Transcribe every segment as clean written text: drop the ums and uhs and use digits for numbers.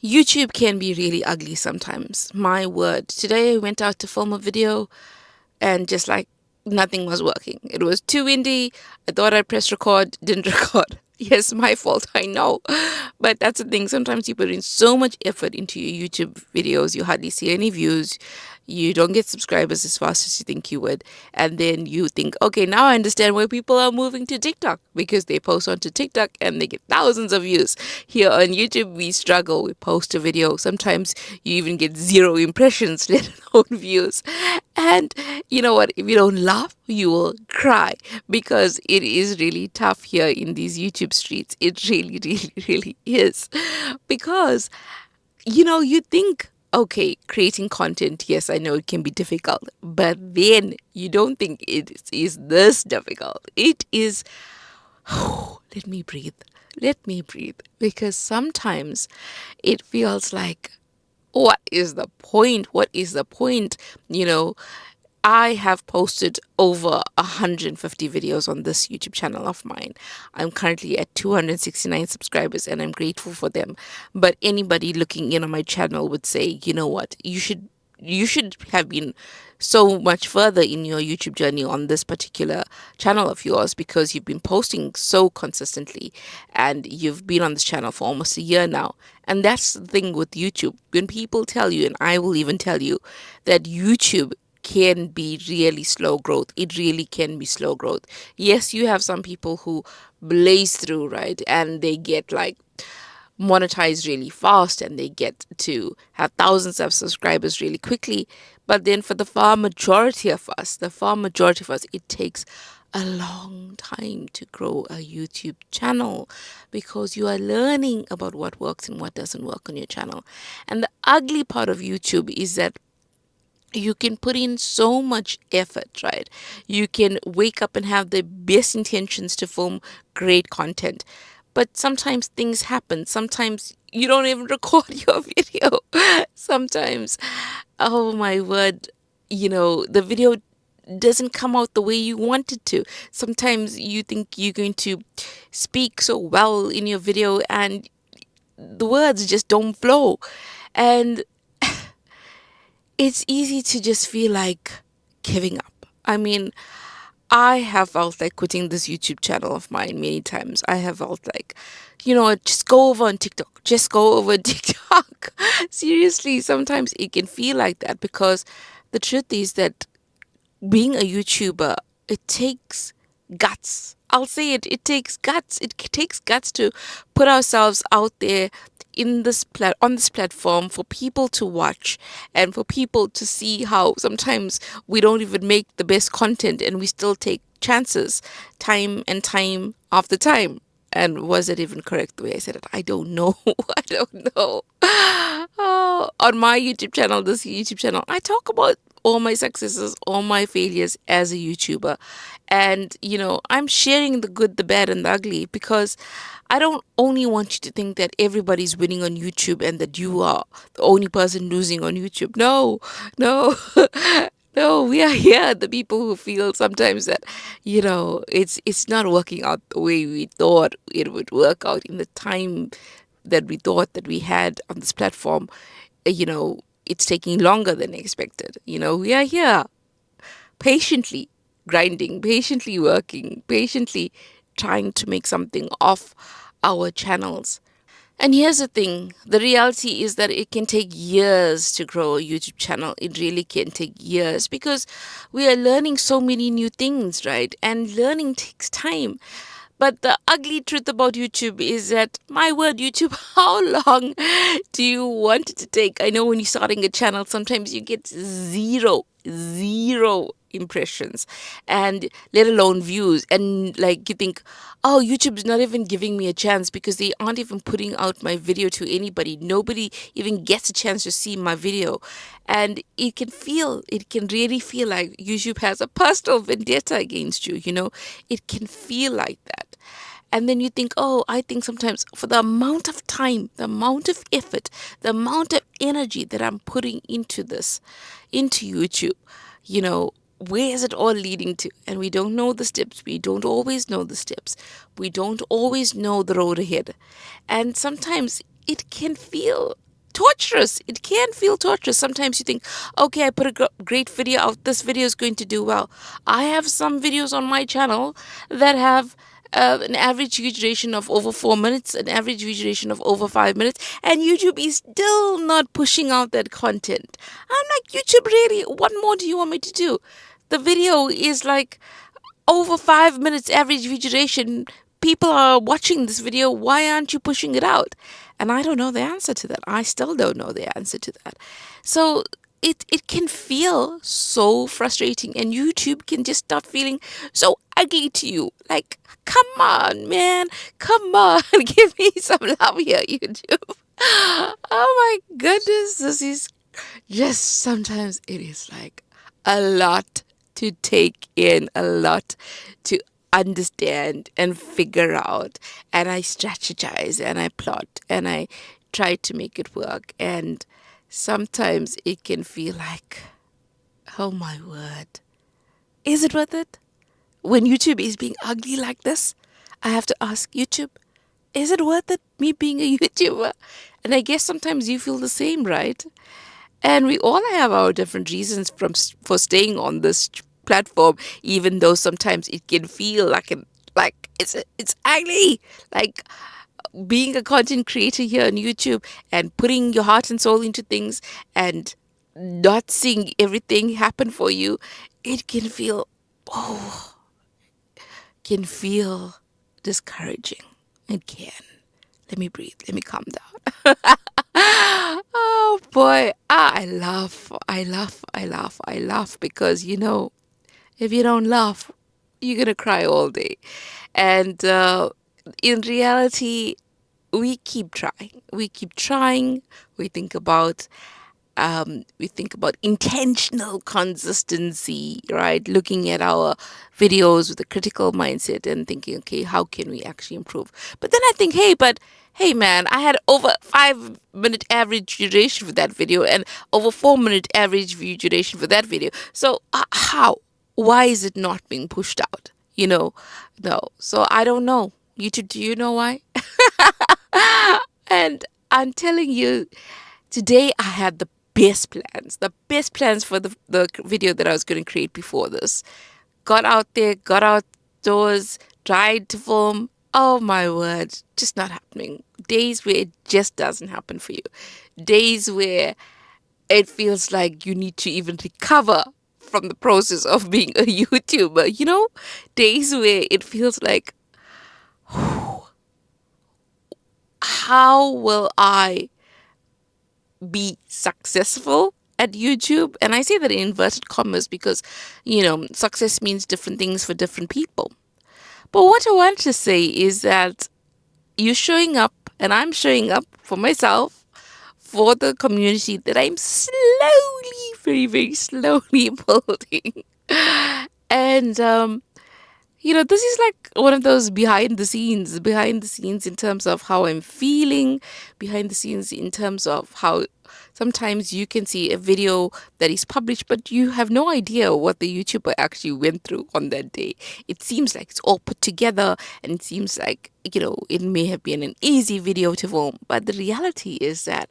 YouTube can be really ugly sometimes. My word. Today I went out to film a video and just like nothing was working. It was too windy. I thought I pressed record, didn't record. Yes, my fault, I know. But that's the thing. Sometimes you put in so much effort into your YouTube videos, you hardly see any views. You don't get subscribers as fast as you think you would. And then you think, okay, now I understand why people are moving to TikTok because they post onto TikTok and they get thousands of views. Here on YouTube, we struggle. We post a video. Sometimes you even get zero impressions, let alone views. And you know what? If you don't laugh, you will cry because it is really tough here in these YouTube streets. It really, really, really is. Because you think, okay, creating content, yes, I know it can be difficult, but then you don't think it is this difficult. It is, let me breathe. Let me breathe. Because sometimes it feels like, what is the point? What is the point? You know, I have posted over 150 videos on this YouTube channel of mine. I'm currently at 269 subscribers and I'm grateful for them. But anybody looking in on my channel would say, you know what, you should have been so much further in your YouTube journey on this particular channel of yours because you've been posting so consistently and you've been on this channel for almost a year now. And that's the thing with YouTube. When people tell you, and I will even tell you, that YouTube can be really slow growth. It really can be slow growth. Yes, you have some people who blaze through, right? And they get like monetize really fast and they get to have thousands of subscribers really quickly. But then for the far majority of us, it takes a long time to grow a YouTube channel because you are learning about what works and what doesn't work on your channel. And the ugly part of YouTube is that you can put in so much effort, right? You can wake up and have the best intentions to film great content. But sometimes things happen. Sometimes you don't even record your video. Sometimes, oh my word, the video doesn't come out the way you want it to. Sometimes you think you're going to speak so well in your video and the words just don't flow. And it's easy to just feel like giving up. I mean, I have felt like quitting this YouTube channel of mine many times. I have felt like, just go over on TikTok. Just go over on TikTok. Seriously, sometimes it can feel like that because the truth is that being a YouTuber, it takes guts. I'll say it. It takes guts. It takes guts to put ourselves out there in this on this platform for people to watch and for people to see how sometimes we don't even make the best content and we still take chances time and time after time. And was it even correct the way I said it? I don't know. I don't know. Oh, on my YouTube channel, this YouTube channel, I talk about all my successes, all my failures as a YouTuber. And, I'm sharing the good, the bad, and the ugly because I don't only want you to think that everybody's winning on YouTube and that you are the only person losing on YouTube. No, no. No, we are here, the people who feel sometimes that, it's not working out the way we thought it would work out in the time that we thought that we had on this platform. It's taking longer than expected. We are here patiently grinding, patiently working, patiently trying to make something of our channels. And here's the thing, the reality is that it can take years to grow a YouTube channel. It really can take years because we are learning so many new things, right? And learning takes time. But the ugly truth about YouTube is that, my word, YouTube, how long do you want it to take? I know when you're starting a channel, sometimes you get zero impressions and let alone views. And like you think, oh, YouTube's not even giving me a chance because they aren't even putting out my video to anybody. Nobody even gets a chance to see my video. And it can really feel like YouTube has a personal vendetta against you, It can feel like that. And then you think, oh, I think sometimes for the amount of time, the amount of effort, the amount of energy that I'm putting into this, into YouTube, where is it all leading to? And we don't know the steps. We don't always know the steps. We don't always know the road ahead. And sometimes it can feel torturous. It can feel torturous. Sometimes you think, okay, I put a great video out. This video is going to do well. I have some videos on my channel that have an average view duration of over 4 minutes, an average view duration of over 5 minutes, and YouTube is still not pushing out that content. I'm like, YouTube, really? What more do you want me to do? The video is like over 5 minutes average view duration. People are watching this video. Why aren't you pushing it out? And I don't know the answer to that. I still don't know the answer to that. So it can feel so frustrating, and YouTube can just start feeling so ugly to you. Like, come on, man. Come on. Give me some love here, YouTube. Oh my goodness. This is just sometimes it is like a lot to take in, a lot to understand and figure out. And I strategize and I plot and I try to make it work. And sometimes it can feel like, oh my word, is it worth it? When YouTube is being ugly like this, I have to ask YouTube, is it worth it, me being a YouTuber? And I guess sometimes you feel the same, right? And we all have our different reasons for staying on this platform, even though sometimes it can feel like it's ugly. Like being a content creator here on YouTube and putting your heart and soul into things and not seeing everything happen for you, it can feel discouraging. It can. Let me breathe. Let me calm down. Oh boy. I laugh because, if you don't laugh, you're going to cry all day. And in reality, we keep trying. We keep trying. We think about intentional consistency, right? Looking at our videos with a critical mindset and thinking, okay, how can we actually improve? But then I think, hey, man, I had over 5 minute average duration for that video and over 4 minute average view duration for that video. So how? Why is it not being pushed out? No. So I don't know. YouTube, do you know why? And I'm telling you, today I had the best plans for the video that I was going to create before this. Got out there, got outdoors, tried to film. Oh my word, just not happening. Days where it just doesn't happen for you. Days where it feels like you need to even recover from the process of being a YouTuber, Days where it feels like, how will I be successful at YouTube? And I say that in inverted commas because, success means different things for different people. But what I want to say is that you're showing up and I'm showing up for myself, for the community that I'm slowly, very, very slowly building. And this is like one of those behind the scenes in terms of how I'm feeling, behind the scenes in terms of how sometimes you can see a video that is published, but you have no idea what the YouTuber actually went through on that day. It seems like it's all put together and it seems like, it may have been an easy video to film, but the reality is that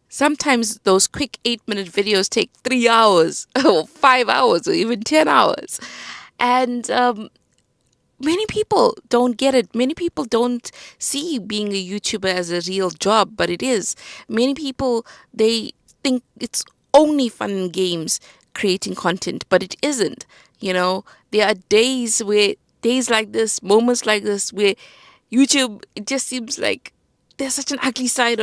sometimes those quick 8-minute videos take 3 hours or 5 hours or even 10 hours. And many people don't get it. Many people don't see being a YouTuber as a real job, but it is. Many people, they think it's only fun and games creating content, but it isn't. There are days like this, moments like this, where YouTube, it just seems like there's such an ugly side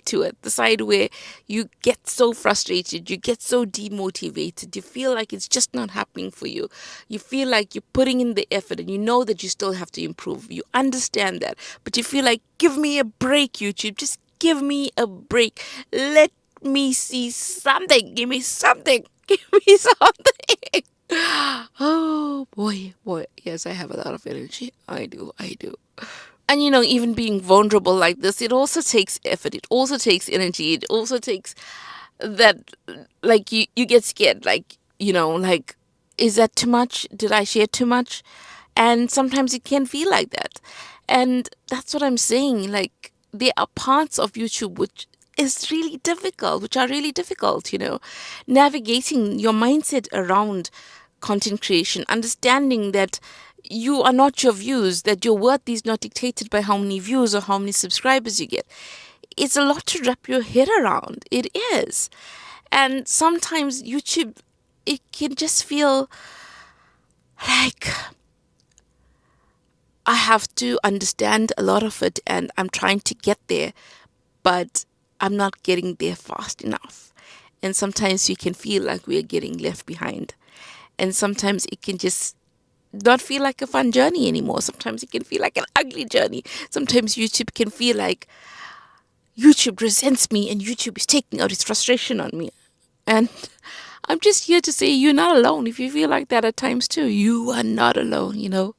to it, the side where you get so frustrated, you get so demotivated, you feel like it's just not happening for you. You feel like you're putting in the effort and you know that you still have to improve. You understand that, but you feel like, give me a break, YouTube. Just give me a break. Let me see something. Give me something. Give me something. Oh boy. Yes, I have a lot of energy. I do. And even being vulnerable like this, it also takes effort. It also takes energy. It also takes that, like, you get scared. Like, like, is that too much? Did I share too much? And sometimes it can feel like that. And that's what I'm saying. Like, there are parts of YouTube which is really difficult, which are really difficult, navigating your mindset around content creation, understanding that you are not your views, that your worth is not dictated by how many views or how many subscribers you get. It's a lot to wrap your head around. It is. And sometimes YouTube, it can just feel like I have to understand a lot of it and I'm trying to get there, but I'm not getting there fast enough. And sometimes you can feel like we're getting left behind. And sometimes it can just not feel like a fun journey anymore. Sometimes it can feel like an ugly journey. Sometimes YouTube can feel like YouTube resents me and YouTube is taking out its frustration on me. And I'm just here to say you're not alone. If you feel like that at times too, you are not alone.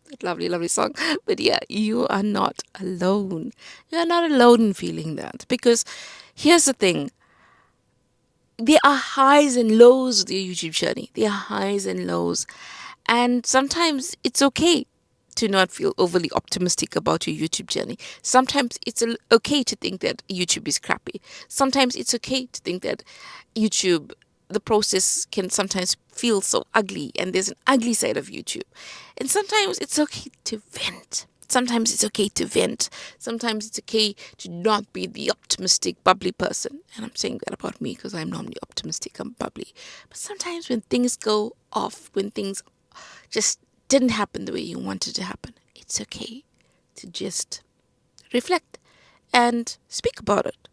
That lovely, lovely song. But yeah, you are not alone. You're not alone in feeling that. Because here's the thing. There are highs and lows of your YouTube journey. There are highs and lows. And sometimes it's okay to not feel overly optimistic about your YouTube journey. Sometimes it's okay to think that YouTube is crappy. Sometimes it's okay to think that YouTube, the process can sometimes feel so ugly and there's an ugly side of YouTube. And sometimes it's okay to vent. Sometimes it's okay to vent. Sometimes it's okay to not be the optimistic, bubbly person. And I'm saying that about me because I'm normally optimistic, I'm bubbly. But sometimes when things go off, when things just didn't happen the way you wanted to happen, it's okay to just reflect and speak about it.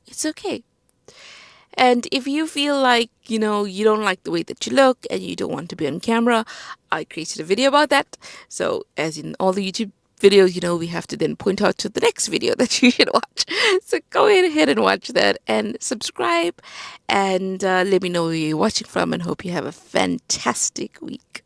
It's okay. And if you feel like, you don't like the way that you look and you don't want to be on camera, I created a video about that. So as in all the YouTube videos, we have to then point out to the next video that you should watch. So go ahead and watch that and subscribe and let me know where you're watching from and hope you have a fantastic week.